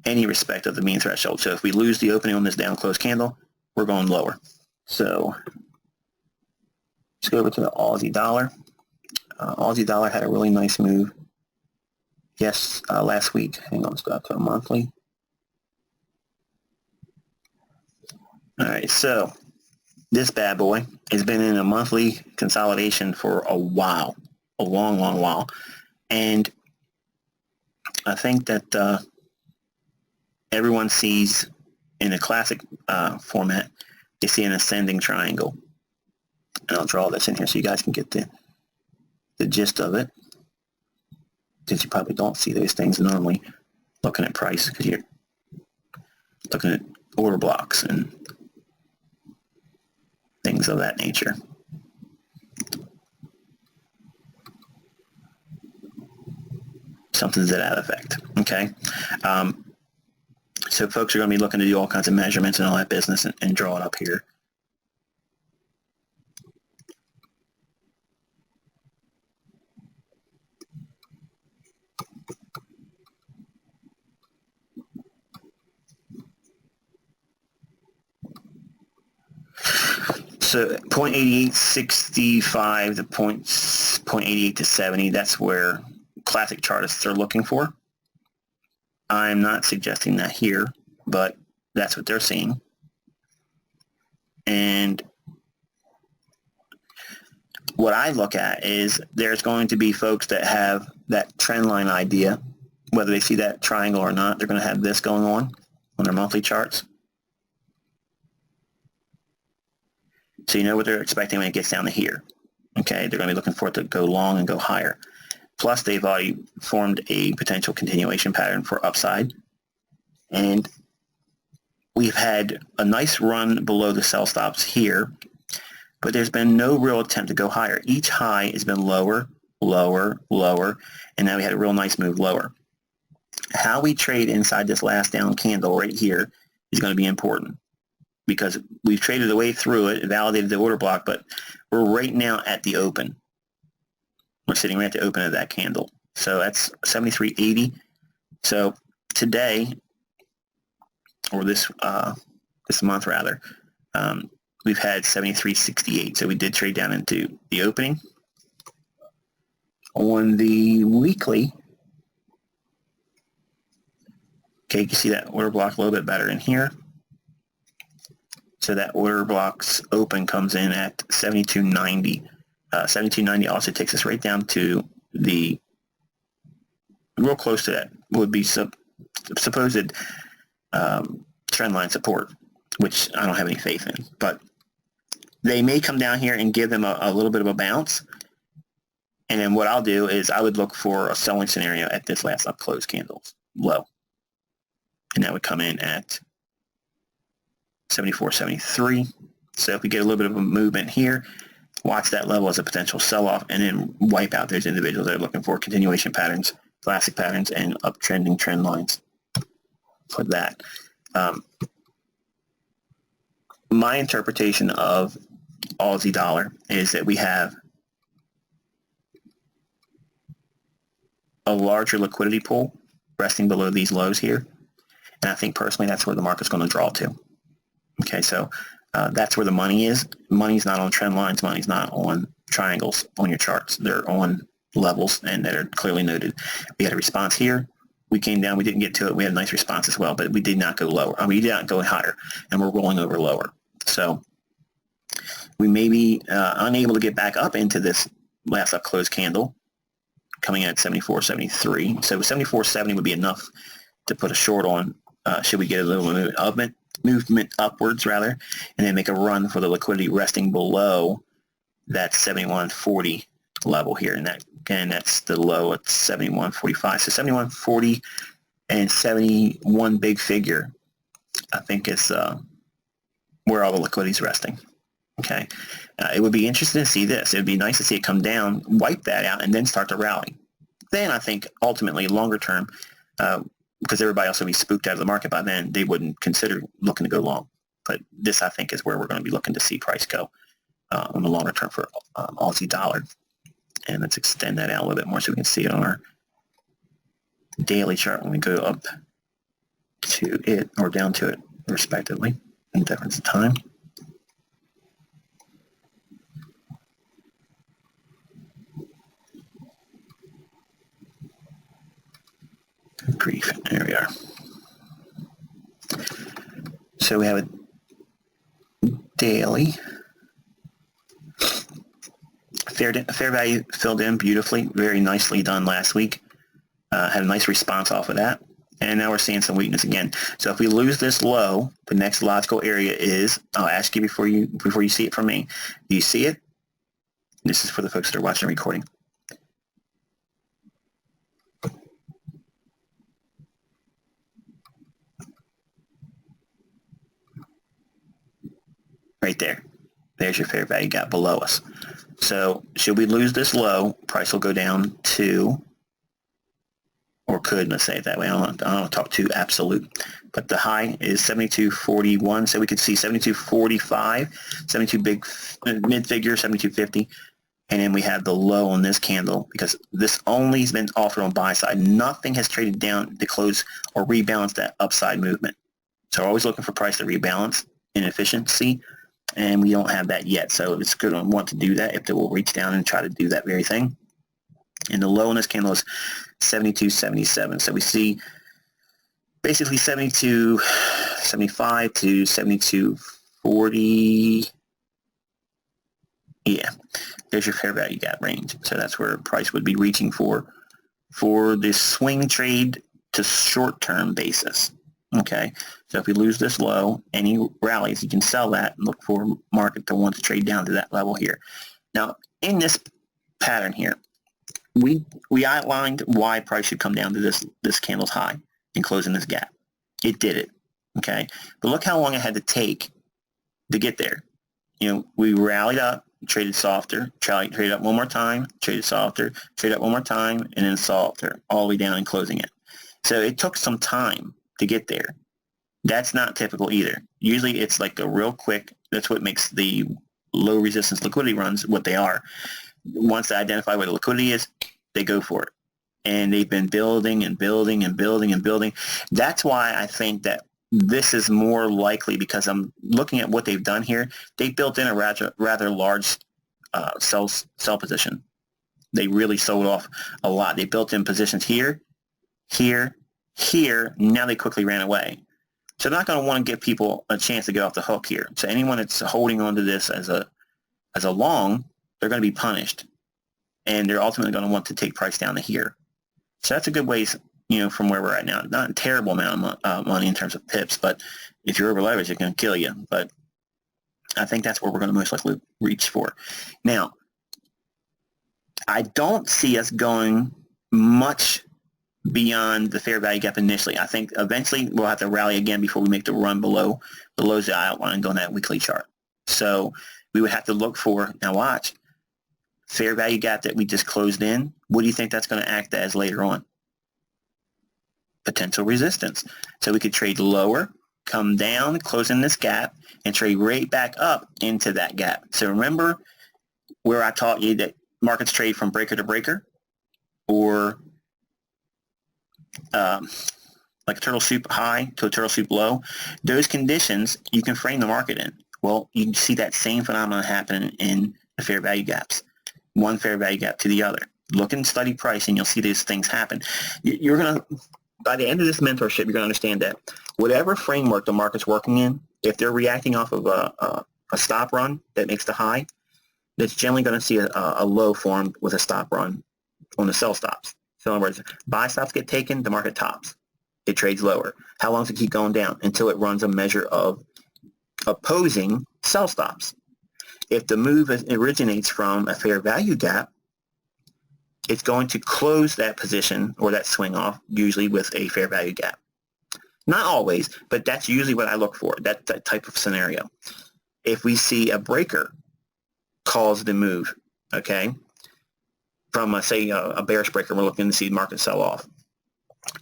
any respect of the mean threshold. So if we lose the opening on this down close candle, we're going lower. So let's go over to the Aussie dollar. Aussie dollar had a really nice move. Yes, last week. Hang on, let's go out to a monthly. All right, so this bad boy has been in a monthly consolidation for a while, a long, long while. And I think that everyone sees in a classic format, they see an ascending triangle. And I'll draw this in here so you guys can get the gist of it, since you probably don't see those things normally looking at price because you're looking at order blocks and things of that nature. Something to that effect, okay? So folks are going to be looking to do all kinds of measurements and all that business and draw it up here. So 0.8865 to 0.88 to 70, that's where classic chartists are looking for. I'm not suggesting that here, but that's what they're seeing. And what I look at is there's going to be folks that have that trend line idea, whether they see that triangle or not, they're going to have this going on their monthly charts. So you know what they're expecting when it gets down to here. Okay, they're going to be looking for it to go long and go higher. Plus, they've already formed a potential continuation pattern for upside. And we've had a nice run below the sell stops here, but there's been no real attempt to go higher. Each high has been lower, lower, lower, and now we had a real nice move lower. How we trade inside this last down candle right here is going to be important because we've traded the way through it, validated the order block, but we're right now at the open. We're sitting right at the open of that candle. So that's 73.80. So today, or this month rather, we've had 73.68. So we did trade down into the opening. On the weekly, okay, you can see that order block a little bit better in here. So that order block's open comes in at 72.90. 72.90 also takes us right down to the, real close to that would be supposed trend line support, which I don't have any faith in. But they may come down here and give them a little bit of a bounce. And then what I'll do is I would look for a selling scenario at this last up close candles low. And that would come in at 74.73. So if we get a little bit of a movement here, watch that level as a potential sell-off and then wipe out those individuals that are looking for continuation patterns, classic patterns, and uptrending trend lines for that. My interpretation of Aussie dollar is that we have a larger liquidity pool resting below these lows here. And I think personally that's where the market's going to draw to. Okay, so that's where the money is. Money's not on trend lines. Money's not on triangles on your charts. They're on levels and that are clearly noted. We had a response here. We came down. We didn't get to it. We had a nice response as well, but we did not go lower. I mean, we did not go higher, and we're rolling over lower. So we may be unable to get back up into this last up close candle coming in at 74.73. So 74.70 would be enough to put a short on should we get a little movement upwards rather, and then make a run for the liquidity resting below that 71.40 level here. And that, again, that's the low at 71.45. So 71.40 and 71 big figure, I think is where all the liquidity is resting. Okay, it would be interesting to see this. It would be nice to see it come down, wipe that out, and then start to rally. Then I think ultimately longer term, because everybody else will be spooked out of the market by then, they wouldn't consider looking to go long. But this, I think, is where we're going to be looking to see price go on the longer term for Aussie dollar. And let's extend that out a little bit more so we can see it on our daily chart when we go up to it or down to it, respectively, in difference of time. Good grief. There we are. So we have a daily. Fair value filled in beautifully, very nicely done last week. Had a nice response off of that. And now we're seeing some weakness again. So if we lose this low, the next logical area is, I'll ask you before you see it from me. Do you see it? This is for the folks that are watching the recording. Right there. There's your fair value gap below us. So should we lose this low, price will go down to, or could, let's say it that way. I don't want to talk too absolute. But the high is 72.41. So we could see 72.45, 72 big mid figure, 72.50. And then we have the low on this candle because this only has been offered on buy side. Nothing has traded down to close or rebalance that upside movement. So always looking for price to rebalance in efficiency. And we don't have that yet, so it's going to want to do that if they will reach down and try to do that very thing. And the low on this candle is 72.77. So we see basically 72.75 to 72.40. Yeah, there's your fair value gap range. So that's where price would be reaching for this swing trade to short-term basis. Okay, so if we lose this low, any rallies, you can sell that and look for market to want to trade down to that level here. Now, in this pattern here, we outlined why price should come down to this candle's high and closing this gap. It did it, okay? But look how long it had to take to get there. You know, we rallied up, traded softer, traded up one more time, traded softer, traded up one more time, and then softer, all the way down and closing it. So it took some time to get there. That's not typical either. Usually it's like a real quick, that's what makes the low resistance liquidity runs what they are. Once they identify where the liquidity is, they go for it. And they've been building and building and building and building. That's why I think that this is more likely, because I'm looking at what they've done here. They built in a rather large sell position. They really sold off a lot. They built in positions here, here, here. Now they quickly ran away. So they're not going to want to give people a chance to get off the hook here. So anyone that's holding on to this as a long, they're going to be punished. And they're ultimately going to want to take price down to here. So that's a good ways, from where we're at now. Not a terrible amount of money in terms of pips, but if you're over leveraged, it's going to kill you. But I think that's where we're going to most likely reach for. Now, I don't see us going much beyond the fair value gap initially. I think eventually we'll have to rally again before we make the run below the lows that I outlined on that weekly chart. So we would have to look for, now watch, fair value gap that we just closed in. What do you think that's going to act as later on? Potential resistance. So we could trade lower, come down, close in this gap, and trade right back up into that gap. So remember where I taught you that markets trade from breaker to breaker, or like a turtle soup high to a turtle soup low? Those conditions you can frame the market in. Well, you can see that same phenomenon happening in the fair value gaps. One fair value gap to the other. Look and study price, and you'll see these things happen. You're going to, by the end of this mentorship, you're going to understand that whatever framework the market's working in, if they're reacting off of a stop run that makes the high, that's generally going to see a low formed with a stop run on the sell stops. So in other words, buy stops get taken, the market tops. It trades lower. How long does it keep going down? Until it runs a measure of opposing sell stops. If the move originates from a fair value gap, it's going to close that position or that swing off, usually with a fair value gap. Not always, but that's usually what I look for, that type of scenario. If we see a breaker cause the move, okay, from, say, a bearish breaker, we're looking to see the market sell off.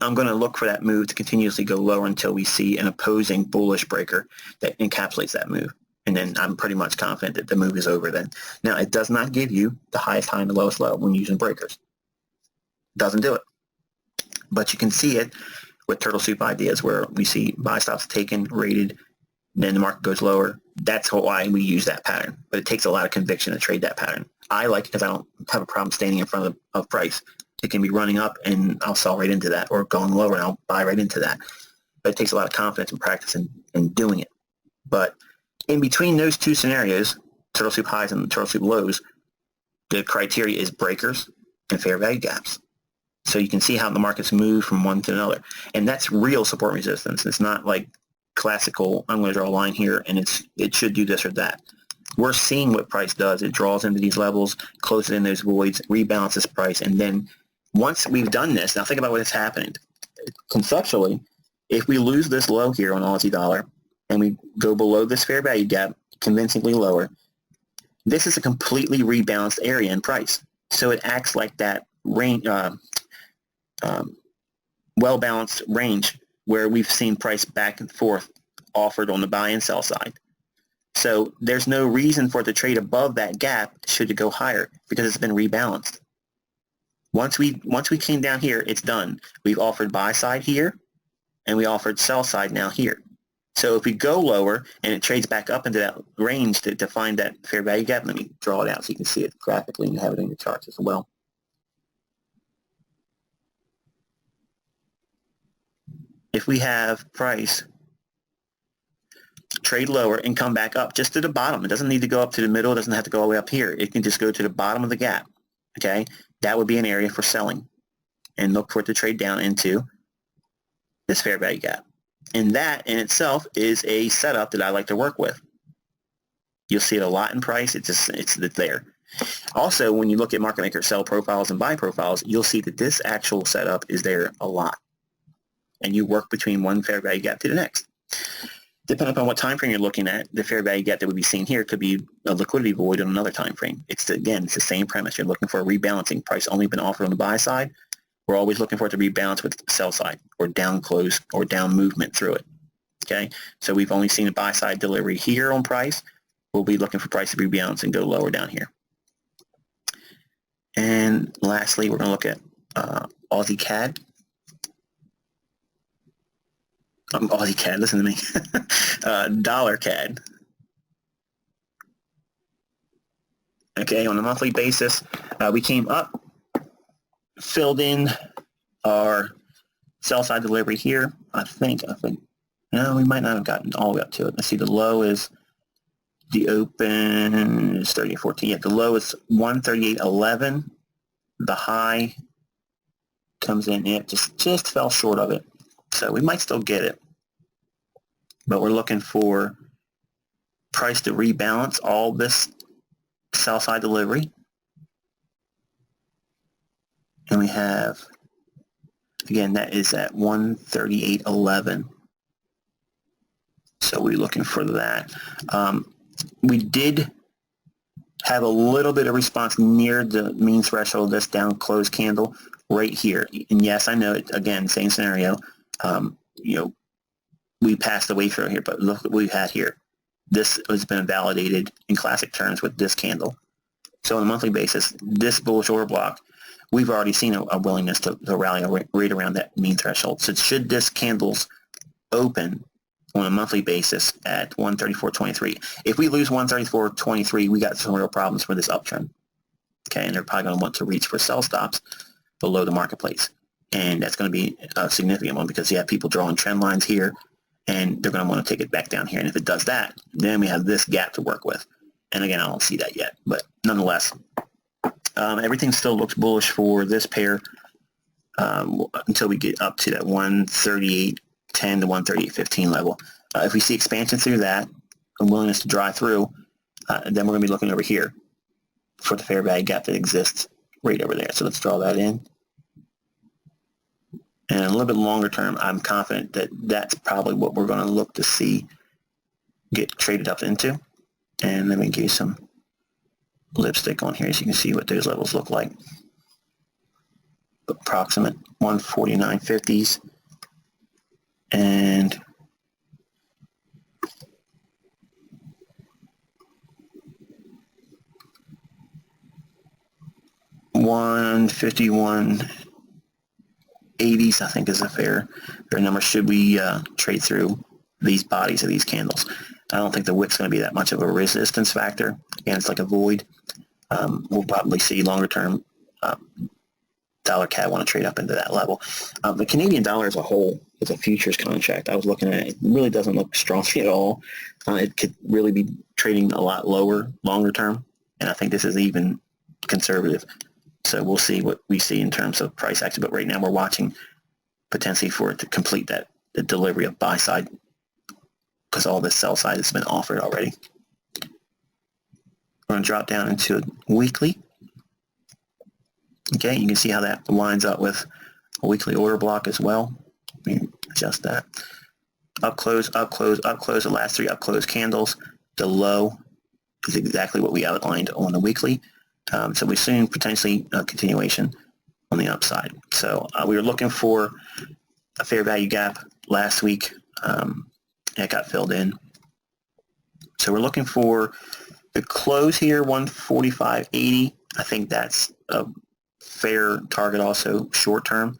I'm going to look for that move to continuously go lower until we see an opposing bullish breaker that encapsulates that move. And then I'm pretty much confident that the move is over then. Now, it does not give you the highest high and the lowest low when using breakers. Doesn't do it. But you can see it with turtle soup ideas where we see buy stops taken, rated, then the market goes lower. That's why we use that pattern. But it takes a lot of conviction to trade that pattern. I like it because I don't have a problem standing in front of price. It can be running up and I'll sell right into that, or going lower and I'll buy right into that. But it takes a lot of confidence and practice in doing it. But in between those two scenarios, turtle soup highs and turtle soup lows, the criteria is breakers and fair value gaps. So you can see how the markets move from one to another. And that's real support resistance. It's not like classical, I'm going to draw a line here and it should do this or that. We're seeing what price does. It draws into these levels, closes in those voids, rebalances price, and then once we've done this, now think about what's happening. Conceptually, if we lose this low here on Aussie dollar and we go below this fair value gap, convincingly lower, this is a completely rebalanced area in price. So it acts like that range, well-balanced range where we've seen price back and forth offered on the buy and sell side. So there's no reason for it to trade above that gap should it go higher because it's been rebalanced. Once we came down here, it's done. We've offered buy side here, and we offered sell side now here. So if we go lower and it trades back up into that range to find that fair value gap, let me draw it out so you can see it graphically and you have it in your charts as well. If we have price trade lower and come back up just to the bottom, it doesn't need to go up to the middle, it doesn't have to go all the way up here. It can just go to the bottom of the gap, okay? That would be an area for selling and look for it to trade down into this fair value gap. And that in itself is a setup that I like to work with. You'll see it a lot in price. It's there. Also, when you look at market maker sell profiles and buy profiles, you'll see that this actual setup is there a lot. And you work between one fair value gap to the next. Depending upon what time frame you're looking at, the fair value gap that would be seen here could be a liquidity void on another time frame. It's the same premise. You're looking for a rebalancing. Price only been offered on the buy side. We're always looking for it to rebalance with the sell side or down close or down movement through it. Okay, so we've only seen a buy-side delivery here on price. We'll be looking for price to rebalance and go lower down here. And lastly, we're going to look at Aussie CAD. Aussie CAD, listen to me. Dollar CAD. Okay, on a monthly basis, we came up, filled in our sell-side delivery here. I think, no, we might not have gotten all the way up to it. Let's see, the low is, the open is 38.14. Yeah, the low is 138.11. The high comes in, it just fell short of it. So we might still get it. But we're looking for price to rebalance all this sell-side delivery. And we have, again, that is at 138.11. So we're looking for that. We did have a little bit of response near the mean threshold, this down close candle right here. And yes, I know it, again, same scenario. We passed away from here, but look what we had here. This has been validated in classic terms with this candle. So on a monthly basis, this bullish order block, we've already seen a willingness to rally right around that mean threshold. So should this candles open on a monthly basis at 134.23, if we lose 134.23, we got some real problems for this uptrend. Okay, and they're probably going to want to reach for sell stops below the marketplace. And that's going to be a significant one because you have people drawing trend lines here, and they're going to want to take it back down here. And if it does that, then we have this gap to work with. And again, I don't see that yet, but nonetheless, everything still looks bullish for this pair until we get up to that 138.10 to 138.15 level. If we see expansion through that and willingness to drive through, then we're going to be looking over here for the fair value gap that exists right over there. So let's draw that in. And a little bit longer term, I'm confident that that's probably what we're going to look to see get traded up into. And let me give you some lipstick on here so you can see what those levels look like. Approximate 149.50s and $151.80s, I think, is a fair number. Should we trade through these bodies of these candles? I don't think the wick's going to be that much of a resistance factor. Again, it's like a void. We'll probably see longer term dollar CAD want to trade up into that level. The Canadian dollar as a whole is a futures contract. I was looking at it. It really doesn't look strong at all. It could really be trading a lot lower longer term, and I think this is even conservative. So we'll see what we see in terms of price action. But right now we're watching potentially for it to complete that the delivery of buy side because all this sell side has been offered already. We're going to drop down into a weekly. Okay, you can see how that lines up with a weekly order block as well. Let me adjust that. Up close, up close, up close. The last three up close candles. The low is exactly what we outlined on the weekly. So we're seeing potentially a continuation on the upside. So we were looking for a fair value gap last week. It got filled in. So we're looking for the close here, 145.80. I think that's a fair target also short term.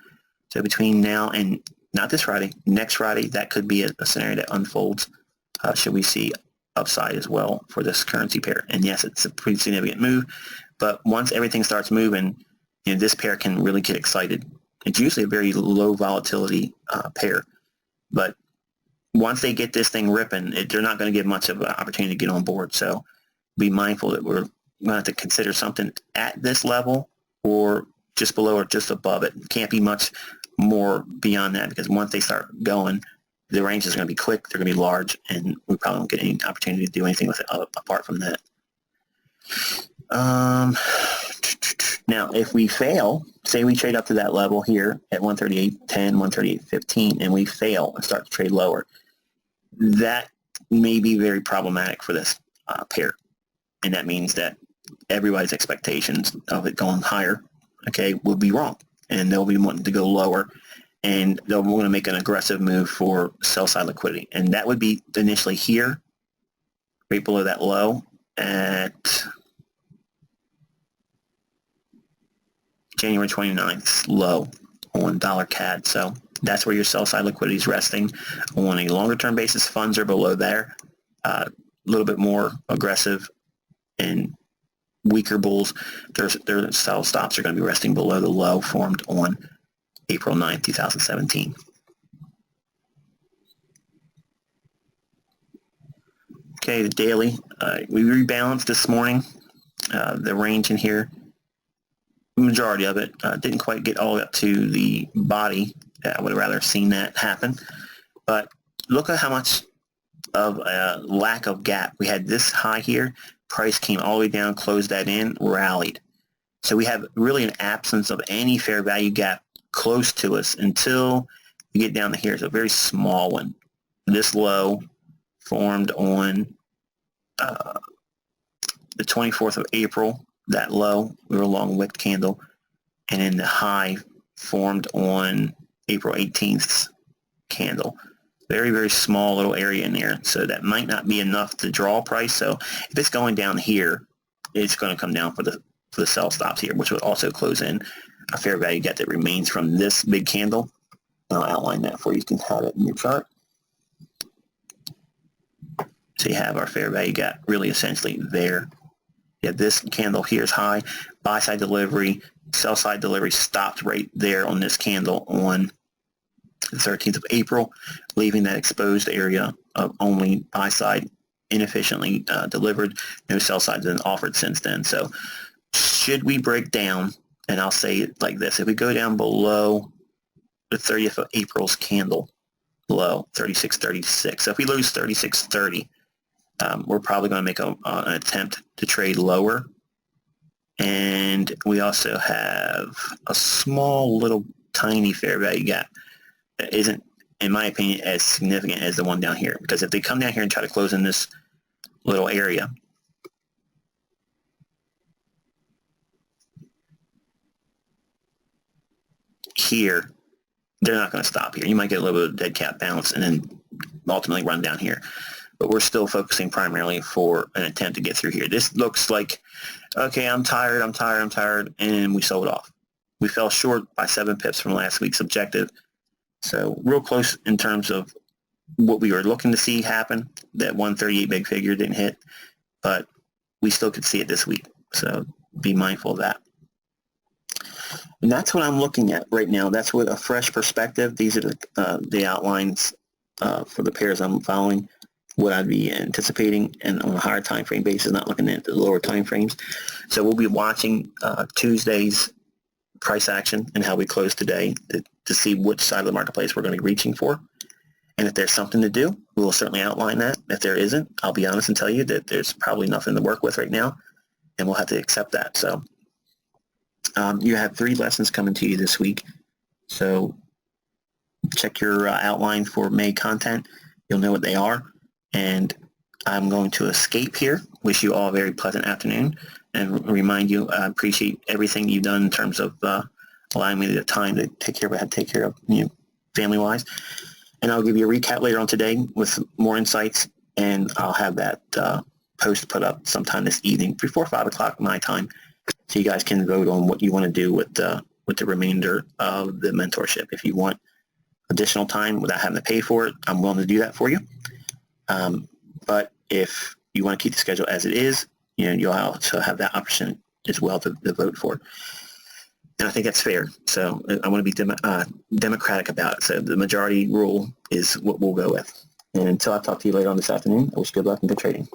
So between now and not this Friday, next Friday, that could be a scenario that unfolds. Should we see upside as well for this currency pair? And yes, it's a pretty significant move. But once everything starts moving, this pair can really get excited. It's usually a very low volatility pair. But once they get this thing ripping, they're not going to give much of an opportunity to get on board. So be mindful that we're going to have to consider something at this level or just below or just above it. It can't be much more beyond that because once they start going, the range is going to be quick, they're going to be large, and we probably won't get any opportunity to do anything with it apart from that. Now, if we fail, say we trade up to that level here at 138.10, 138.15, and we fail and start to trade lower, that may be very problematic for this pair. And that means that everybody's expectations of it going higher, okay, will be wrong. And they'll be wanting to go lower. and they're going to make an aggressive move for sell-side liquidity. And that would be initially here, right below that low at January 29th low on $CAD. So that's where your sell-side liquidity is resting. On a longer-term basis, funds are below there, a little bit more aggressive, and weaker bulls, their sell stops are going to be resting below the low formed on April 9th, 2017. Okay, the daily, we rebalanced this morning. The range in here, the majority of it, didn't quite get all up to the body. I would have rather seen that happen. But look at how much of a lack of gap. We had this high here. Price came all the way down, closed that in, rallied. So we have really an absence of any fair value gap close to us until you get down to here. It's a very small one. This low formed on the 24th of April. That low, we were a long wick candle, and then the high formed on April 18th candle. Very, very small little area in there, so that might not be enough to draw price. So if it's going down here, it's going to come down for the sell stops here, which would also close in a fair value gap that remains from this big candle. I'll outline that for you. You can have it in your chart. So you have our fair value gap really essentially there. You have this candle here is high, buy side delivery, sell side delivery stopped right there on this candle on the 13th of April, leaving that exposed area of only buy side inefficiently delivered. No sell sides been offered since then. So should we break down, and I'll say it like this, if we go down below the 30th of April's candle low, 36.36, so if we lose 36.30, we're probably going to make an attempt to trade lower. And we also have a small little tiny fair value gap that isn't, in my opinion, as significant as the one down here. Because if they come down here and try to close in this little area, here, they're not going to stop here. You might get a little bit of dead cat bounce and then ultimately run down here. But we're still focusing primarily for an attempt to get through here. This looks like, okay, I'm tired, and we sold off. We fell short by 7 pips from last week's objective. So real close in terms of what we were looking to see happen. That 138 big figure didn't hit, but we still could see it this week. So be mindful of that. And that's what I'm looking at right now. That's with a fresh perspective. These are the outlines for the pairs I'm following, what I'd be anticipating, and on a higher time frame basis, not looking at the lower time frames. So we'll be watching Tuesday's price action and how we close today to see which side of the marketplace we're going to be reaching for. And if there's something to do, we will certainly outline that. If there isn't, I'll be honest and tell you that there's probably nothing to work with right now, and we'll have to accept that. So you have 3 lessons coming to you this week. So check your outline for May content. You'll know what they are. And I'm going to escape here. Wish you all a very pleasant afternoon, and remind you I appreciate everything you've done in terms of allowing me the time to take care of what I had to take care of, family-wise. And I'll give you a recap later on today with more insights, and I'll have that post put up sometime this evening before 5 o'clock my time, so you guys can vote on what you want to do with the remainder of the mentorship. If you want additional time without having to pay for it, I'm willing to do that for you. But if you want to keep the schedule as it is, you'll also have that option as well to vote for. And I think that's fair. So I want to be democratic about it. So the majority rule is what we'll go with. And until I talk to you later on this afternoon, I wish you good luck and good trading.